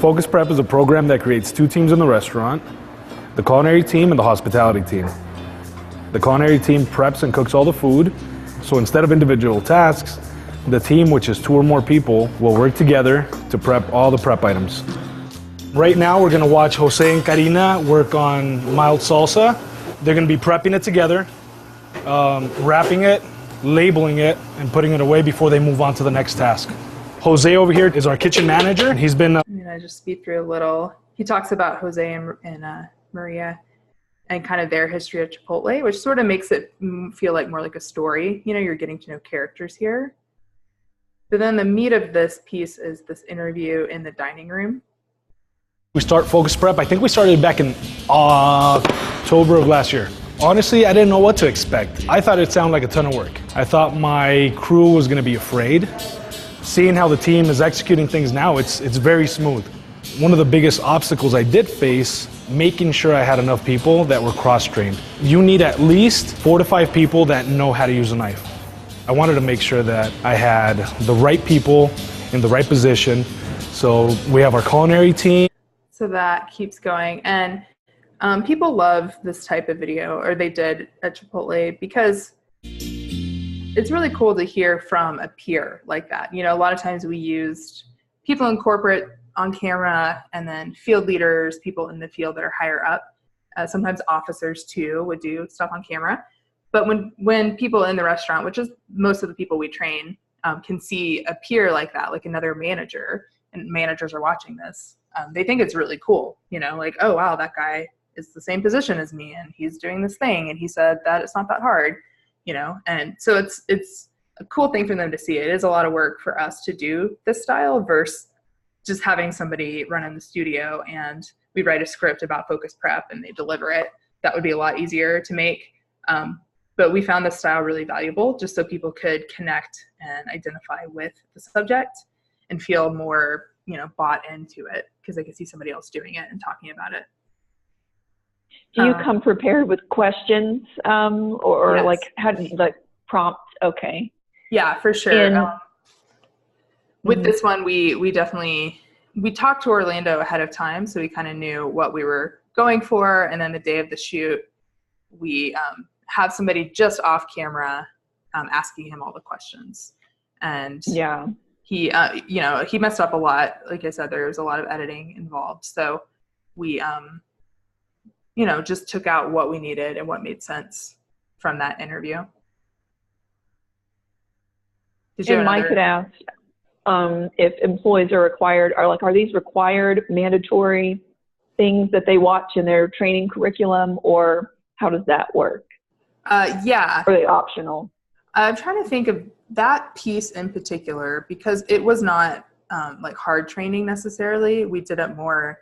Focus Prep is a program that creates two teams in the restaurant, the culinary team and the hospitality team. The culinary team preps and cooks all the food, so instead of individual tasks, the team, which is 2 or more people, will work together to prep all the prep items. Right now we're going to watch Jose and Karina work on mild salsa. They're going to be prepping it together, wrapping it, labeling it, and putting it away before they move on to the next task. Jose over here is our kitchen manager. He's been... I'm going to just speed through a little. He talks about Jose and Maria and kind of their history at Chipotle, which sort of makes it feel like more like a story. You're getting to know characters here. But then the meat of this piece is this interview in the dining room. We start Focus Prep. I think we started back in October of last year. Honestly, I didn't know what to expect. I thought it sounded like a ton of work. I thought my crew was going to be afraid. Seeing how the team is executing things now, it's very smooth. One of the biggest obstacles I did face, making sure I had enough people that were cross-trained. You need at least 4 to 5 people that know how to use a knife. I wanted to make sure that I had the right people in the right position. So we have our culinary team. So that keeps going. And people love this type of video, or they did at Chipotle, because it's really cool to hear from a peer like that. A lot of times we used people in corporate on camera, and then field leaders, people in the field that are higher up. Sometimes officers too would do stuff on camera. But when people in the restaurant, which is most of the people we train, can see a peer like that, like another manager, and managers are watching this, they think it's really cool. Like, oh wow, that guy is the same position as me, and he's doing this thing, and he said that it's not that hard. And so it's a cool thing for them to see. It is a lot of work for us to do this style versus just having somebody run in the studio and we write a script about focus prep and they deliver it. That would be a lot easier to make. But we found this style really valuable just so people could connect and identify with the subject and feel more, bought into it because they could see somebody else doing it and talking about it. Do you come prepared with questions or yes. like how do you prompt? Okay. Yeah, for sure. With this one, we definitely talked to Orlando ahead of time, so we kind of knew what we were going for. And then the day of the shoot, we have somebody just off camera asking him all the questions. And yeah, he he messed up a lot. Like I said, there was a lot of editing involved. So we just took out what we needed and what made sense from that interview. And Mike had asked if employees are required, are these required mandatory things that they watch in their training curriculum, or how does that work? Yeah. Or are they optional? I'm trying to think of that piece in particular because it was not like hard training necessarily. We did it more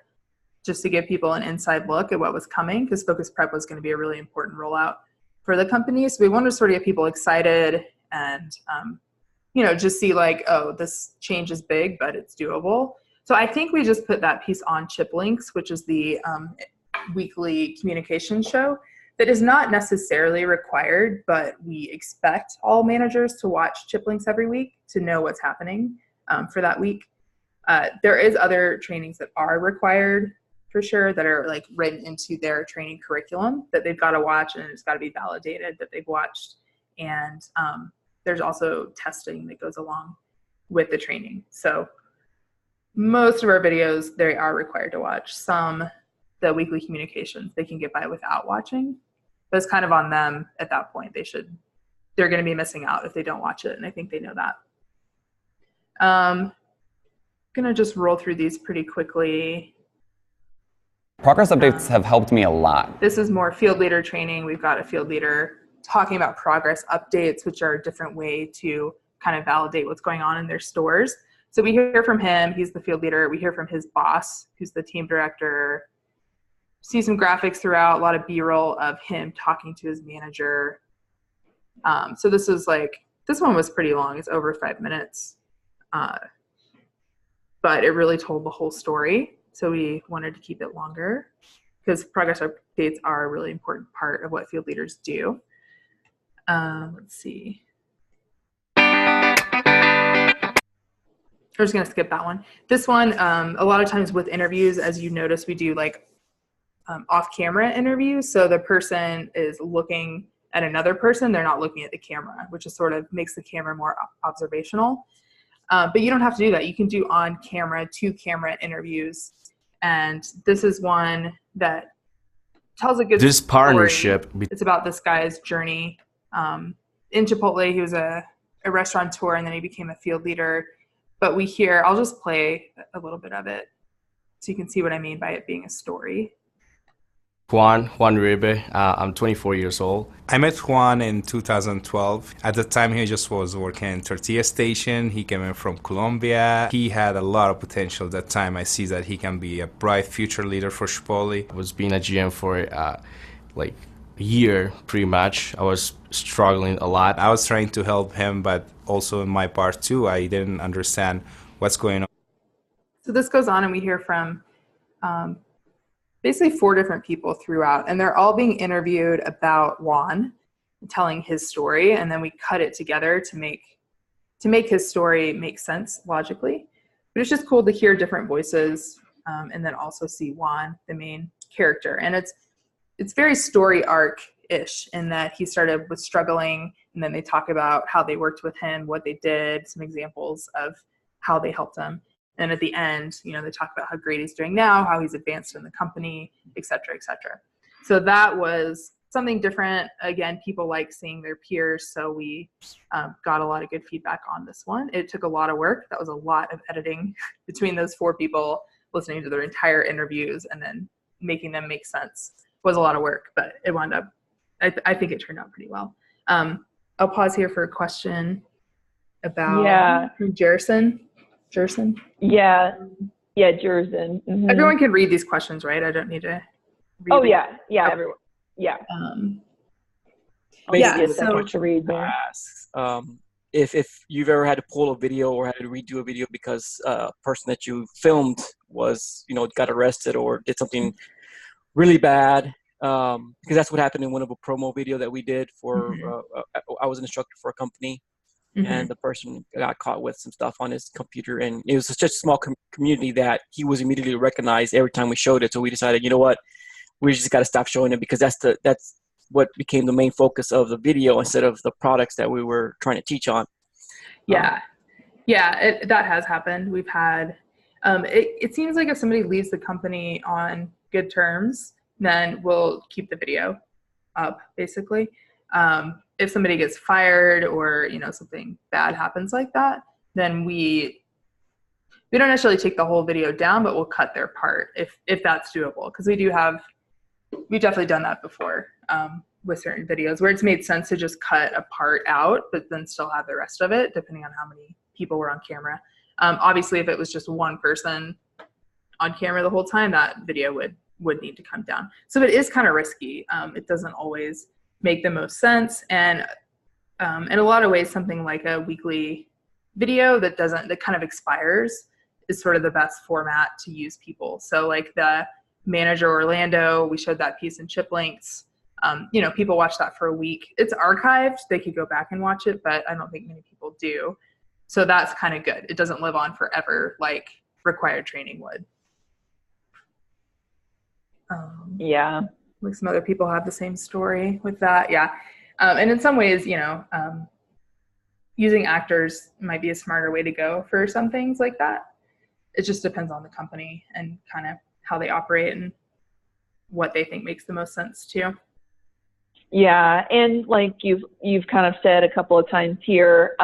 just to give people an inside look at what was coming because Focus Prep was going to be a really important rollout for the company. So we wanted to sort of get people excited and, just see like, oh, this change is big, but it's doable. So I think we just put that piece on Chip Links, which is the weekly communication show that is not necessarily required, but we expect all managers to watch Chip Links every week to know what's happening for that week. There is other trainings that are required for sure that are like written into their training curriculum that they've got to watch, and it's got to be validated that they've watched. And there's also testing that goes along with the training. So most of our videos, they are required to watch. Some, the weekly communications, they can get by without watching, but it's kind of on them at that point. They're going to be missing out if they don't watch it, and I think they know that. I'm going to just roll through these pretty quickly. Progress updates have helped me a lot. This is more field leader training. We've got a field leader talking about progress updates, which are a different way to kind of validate what's going on in their stores. So we hear from him, he's the field leader. We hear from his boss, who's the team director. See some graphics throughout, a lot of B-roll of him talking to his manager. So this one was pretty long. It's over 5 minutes. But it really told the whole story. So we wanted to keep it longer because progress updates are a really important part of what field leaders do. Let's see. I'm just going to skip that one. This one, a lot of times with interviews, as you notice, we do like off-camera interviews. So the person is looking at another person. They're not looking at the camera, which is sort of makes the camera more observational. But you don't have to do that. You can do on-camera, two-camera interviews. And this is one that tells a good story. This partnership. It's about this guy's journey. In Chipotle, he was a restaurateur, and then he became a field leader. But I'll just play a little bit of it so you can see what I mean by it being a story. Juan Uribe. I'm 24 years old. I met Juan in 2012. At the time, he just was working in tortilla station. He came in from Colombia. He had a lot of potential at that time. I see that he can be a bright future leader for Chipotle. I was being a GM for like a year, pretty much. I was struggling a lot. I was trying to help him, but also in my part too, I didn't understand what's going on. So this goes on, and we hear from basically 4 different people throughout, and they're all being interviewed about Juan, telling his story, and then we cut it together to make his story make sense logically. But it's just cool to hear different voices, and then also see Juan, the main character. And it's very story arc-ish in that he started with struggling, and then they talk about how they worked with him, what they did, some examples of how they helped him. And at the end, they talk about how great he's doing now, how he's advanced in the company, et cetera, et cetera. So that was something different. Again, people like seeing their peers, so we got a lot of good feedback on this one. It took a lot of work. That was a lot of editing between those 4 people, listening to their entire interviews and then making them make sense. It was a lot of work, but it wound up, I think it turned out pretty well. I'll pause here for a question about Jerson. Jerson? Yeah, Jerson. Mm-hmm. Everyone can read these questions, right? I don't need to read them. Everyone. Yeah. So to read there. If you've ever had to pull a video or had to redo a video because a person that you filmed was, got arrested or did something really bad, because that's what happened in one of a promo video that we did for, I was an instructor for a company. And the person got caught with some stuff on his computer, and it was such a small community that he was immediately recognized every time we showed it. So we decided, you know what, we just got to stop showing it because that's what became the main focus of the video instead of the products that we were trying to teach on. That has happened. We've had it seems like if somebody leaves the company on good terms, then we'll keep the video up basically. if somebody gets fired or, you know, something bad happens like that, then we don't necessarily take the whole video down, but we'll cut their part if that's doable. Because we've definitely done that before with certain videos where it's made sense to just cut a part out, but then still have the rest of it, depending on how many people were on camera. Obviously, if it was just one person on camera the whole time, that video would need to come down. So it is kind of risky. It doesn't always make the most sense. And in a lot of ways, something like a weekly video that kind of expires is sort of the best format to use people. So like the Manager Orlando, we showed that piece in Chip Links. You know, people watch that for a week. It's archived. They could go back and watch it, but I don't think many people do. So that's kind of good. It doesn't live on forever like required training would. Yeah. Like some other people have the same story with that. Yeah. And in some ways, you know, using actors might be a smarter way to go for some things like that. It just depends on the company and kind of how they operate and what they think makes the most sense too. Yeah, and like you've kind of said a couple of times here,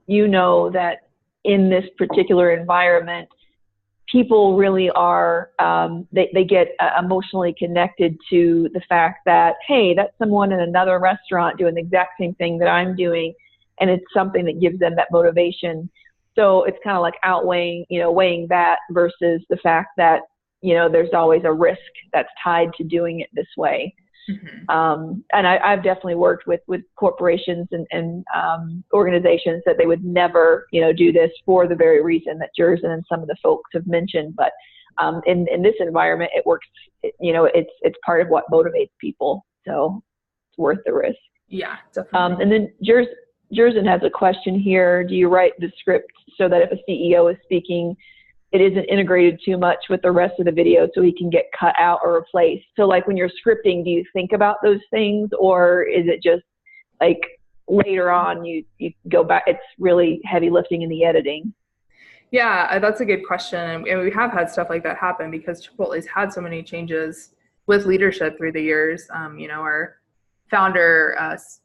you know that in this particular environment, people really are, they get emotionally connected to the fact that, hey, that's someone in another restaurant doing the exact same thing that I'm doing, and it's something that gives them that motivation. So it's kind of like weighing that versus the fact that, you know, there's always a risk that's tied to doing it this way. Mm-hmm. And I've definitely worked with corporations and organizations that they would never, you know, do this for the very reason that Jerson and some of the folks have mentioned. But in this environment, it works. You know, it's part of what motivates people. So it's worth the risk. Yeah, definitely. And then Jerson has a question here. Do you write the script so that if a CEO is speaking, it isn't integrated too much with the rest of the video so he can get cut out or replaced? So like when you're scripting, do you think about those things, or is it just like later on you go back, it's really heavy lifting in the editing? Yeah, that's a good question. And we have had stuff like that happen because Chipotle's had so many changes with leadership through the years. You know, our founder,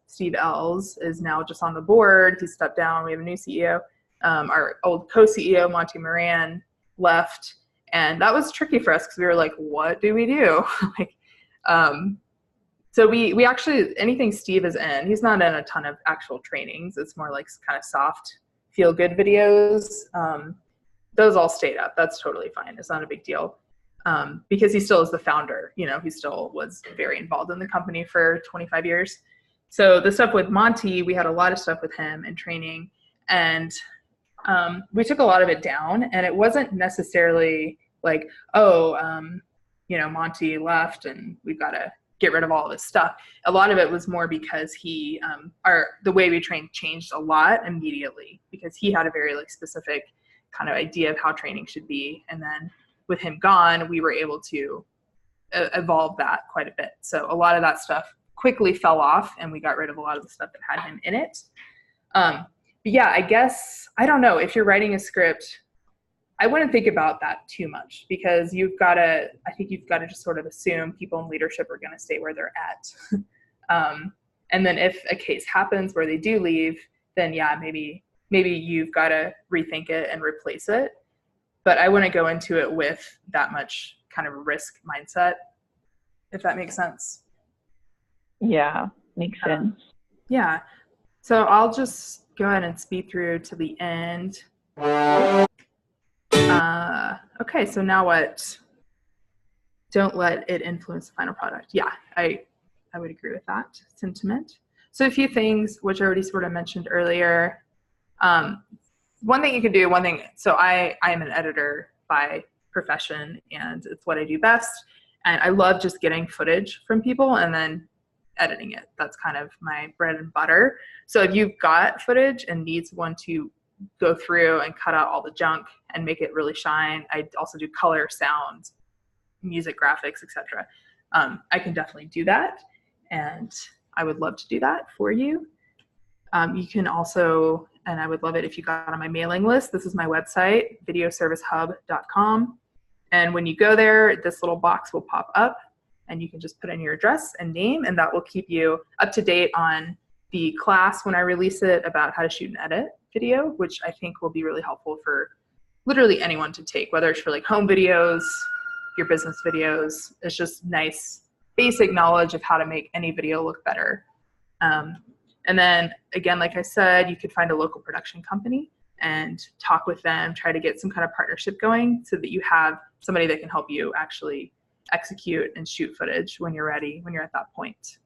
Steve Ells, is now just on the board. He stepped down. We have a new CEO. Our old co-CEO, Monty Moran, left, and that was tricky for us because we were like, what do we do? So we actually, anything Steve is in, he's not in a ton of actual trainings. It's more like kind of soft feel good videos. Those all stayed up. That's totally fine. It's not a big deal. Because he still is the founder, you know, he still was very involved in the company for 25 years. So the stuff with Monty, we had a lot of stuff with him in training, and we took a lot of it down, and it wasn't necessarily like, you know, Monty left and we've got to get rid of all this stuff. A lot of it was more because the way we trained changed a lot immediately because he had a very like specific kind of idea of how training should be. And then with him gone, we were able to evolve that quite a bit. So a lot of that stuff quickly fell off, and we got rid of a lot of the stuff that had him in it. But yeah, I guess, I don't know, if you're writing a script, I wouldn't think about that too much because I think you've got to just sort of assume people in leadership are going to stay where they're at. And then if a case happens where they do leave, then yeah, maybe you've got to rethink it and replace it. But I wouldn't go into it with that much kind of risk mindset, if that makes sense. Yeah, makes sense. Yeah. So I'll just go ahead and speed through to the end. Okay, so now what? Don't let it influence the final product. Yeah, I would agree with that sentiment. So a few things which I already sort of mentioned earlier. One thing you can do, so I am an editor by profession, and it's what I do best. And I love just getting footage from people and then editing it. That's kind of my bread and butter. So if you've got footage and need someone to go through and cut out all the junk and make it really shine, I also do color, sound, music, graphics, etc. I can definitely do that, and I would love to do that for you. You can also, and I would love it if you got on my mailing list. This is my website, videoservicehub.com. And when you go there, this little box will pop up, and you can just put in your address and name, and that will keep you up to date on the class when I release it about how to shoot and edit video, which I think will be really helpful for literally anyone to take, whether it's for like home videos, your business videos. It's just nice basic knowledge of how to make any video look better. And then again, like I said, you could find a local production company and talk with them, try to get some kind of partnership going so that you have somebody that can help you actually execute and shoot footage when you're ready, when you're at that point.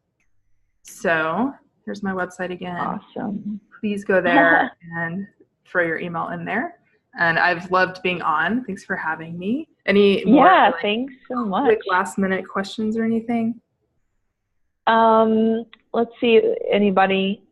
So here's my website again. Awesome. Please go there and throw your email in there. And I've loved being on. Thanks for having me. Any more thanks so much. Quick last minute questions or anything? Let's see, anybody.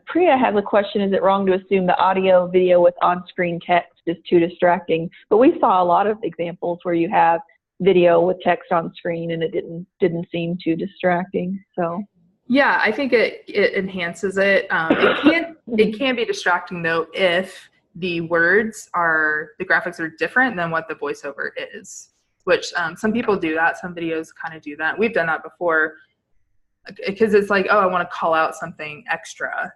Priya has a question. Is it wrong to assume the audio video with on-screen text is too distracting? But we saw a lot of examples where you have video with text on screen and it didn't seem too distracting. So yeah, I think it enhances it. It can be distracting though if the graphics are different than what the voiceover is, which some people do that. Some videos kind of do that. We've done that before because it's like, oh, I want to call out something extra,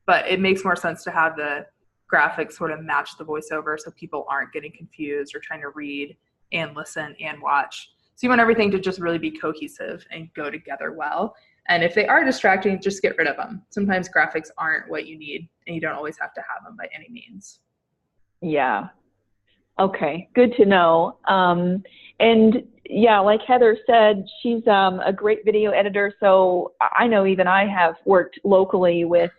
but it makes more sense to have the graphics sort of match the voiceover so people aren't getting confused or trying to read and listen and watch. So you want everything to just really be cohesive and go together well. And if they are distracting, just get rid of them. Sometimes graphics aren't what you need and you don't always have to have them by any means. Yeah. Okay. Good to know. And yeah, like Heather said, she's a great video editor. So I know even I have worked locally with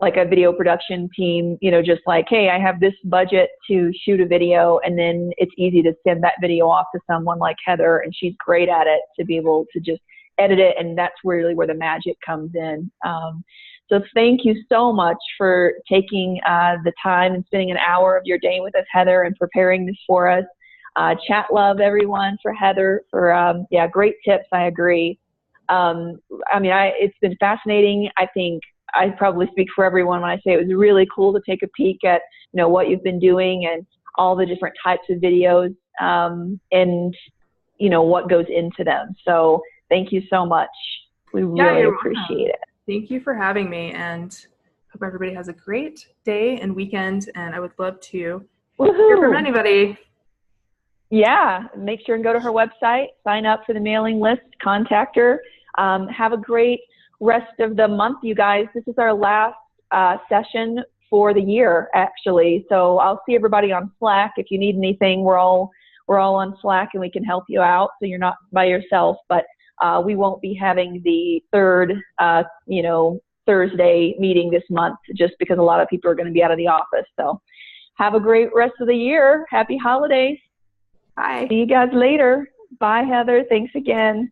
like a video production team, just like, hey, I have this budget to shoot a video, and then it's easy to send that video off to someone like Heather, and she's great at it to be able to just edit it, and that's really where the magic comes in. So thank you so much for taking the time and spending an hour of your day with us, Heather, and preparing this for us. Chat love, everyone, for Heather, for, great tips. I agree. It's been fascinating. I think I probably speak for everyone when I say it was really cool to take a peek at, what you've been doing and all the different types of videos, and, what goes into them. So thank you so much. We really appreciate it. Thank you for having me, and hope everybody has a great day and weekend. And I would love to hear from anybody. Yeah, make sure and go to her website, sign up for the mailing list, contact her. Have a great rest of the month, you guys. This is our last session for the year, actually. So I'll see everybody on Slack. If you need anything, we're all on Slack and we can help you out, so you're not by yourself. But we won't be having the third, Thursday meeting this month, just because a lot of people are going to be out of the office. So have a great rest of the year. Happy holidays. Bye. See you guys later. Bye, Heather. Thanks again.